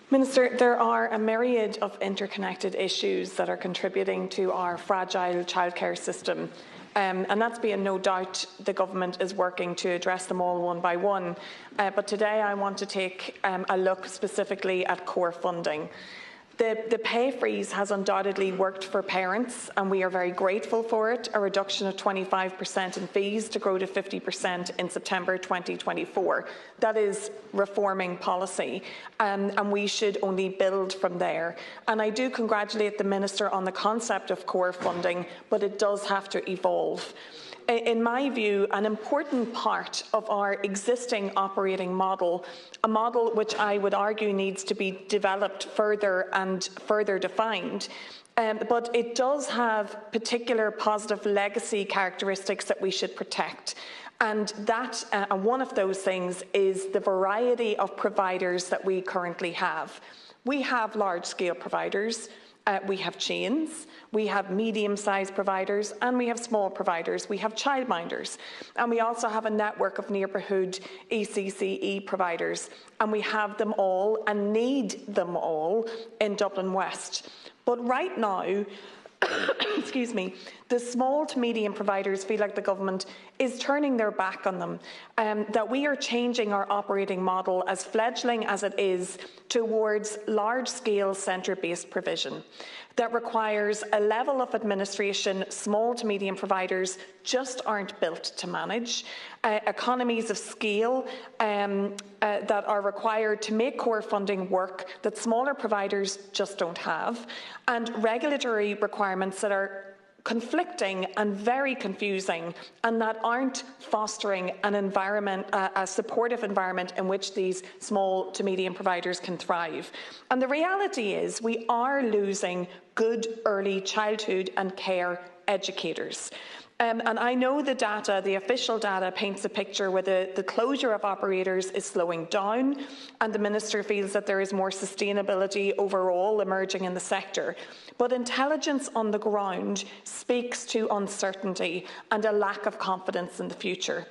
Minister, there are a myriad of interconnected issues that are contributing to our fragile childcare system. And that's been no doubt the government is working to address them all one by one. But today I want to take a look specifically at core funding. The pay freeze has undoubtedly worked for parents, and we are very grateful for it, a reduction of 25% in fees to grow to 50% in September 2024. That is reforming policy, and we should only build from there. And I do congratulate the Minister on the concept of core funding, but it does have to evolve. In my view, an important part of our existing operating model, a model which I would argue needs to be developed further and further defined, but it does have particular positive legacy characteristics that we should protect. And that, one of those things is the variety of providers that we currently have. We have large-scale providers. We have chains, we have medium-sized providers, and we have small providers. We have childminders, and we also have a network of neighbourhood ECCE providers, and we have them all and need them all in Dublin West. But right now, excuse me, the small to medium providers feel like the government is turning their back on them, that we are changing our operating model, as fledgling as it is, towards large-scale centre-based provision that requires a level of administration small to medium providers just aren't built to manage, economies of scale that are required to make core funding work that smaller providers just don't have, and regulatory requirements that are conflicting and very confusing, and that aren't fostering an environment, a supportive environment in which these small to medium providers can thrive. And the reality is we are losing good early childhood and care educators. And I know the data, the official data, paints a picture where the closure of operators is slowing down, and the Minister feels that there is more sustainability overall emerging in the sector. But intelligence on the ground speaks to uncertainty and a lack of confidence in the future.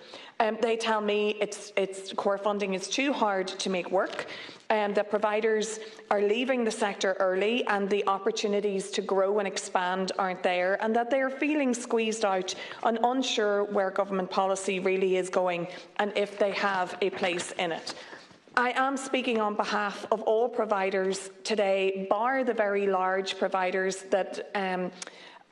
They tell me it's core funding is too hard to make work, that providers are leaving the sector early and the opportunities to grow and expand aren't there, and that they are feeling squeezed out and unsure where government policy really is going and if they have a place in it. I am speaking on behalf of all providers today, bar the very large providers that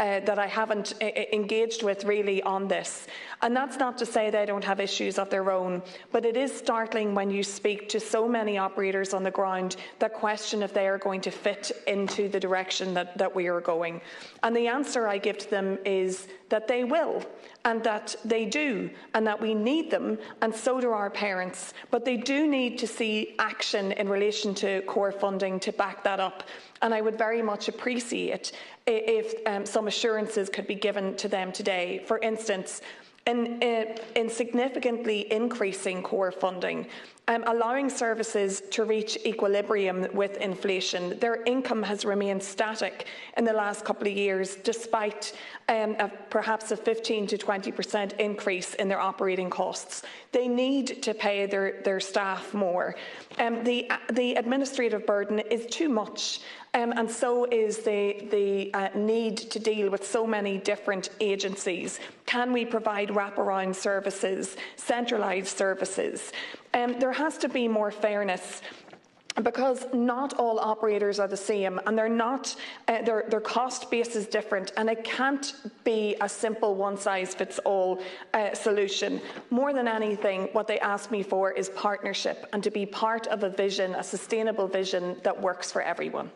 I haven't engaged with really on this. And that's not to say they don't have issues of their own, but it is startling when you speak to so many operators on the ground that question if they are going to fit into the direction that we are going. And the answer I give to them is that they will, and that they do, and that we need them, and so do our parents. But they do need to see action in relation to core funding to back that up. And I would very much appreciate if some assurances could be given to them today. For instance, in significantly increasing core funding, allowing services to reach equilibrium with inflation. Their income has remained static in the last couple of years, despite perhaps a 15 to 20% increase in their operating costs. They need to pay their staff more. The administrative burden is too much. And so is the need to deal with so many different agencies. Can we provide wraparound services, centralised services? There has to be more fairness, because not all operators are the same, and they're not. Their cost base is different, and it can't be a simple one-size-fits-all solution. More than anything, what they ask me for is partnership, and to be part of a vision, a sustainable vision that works for everyone.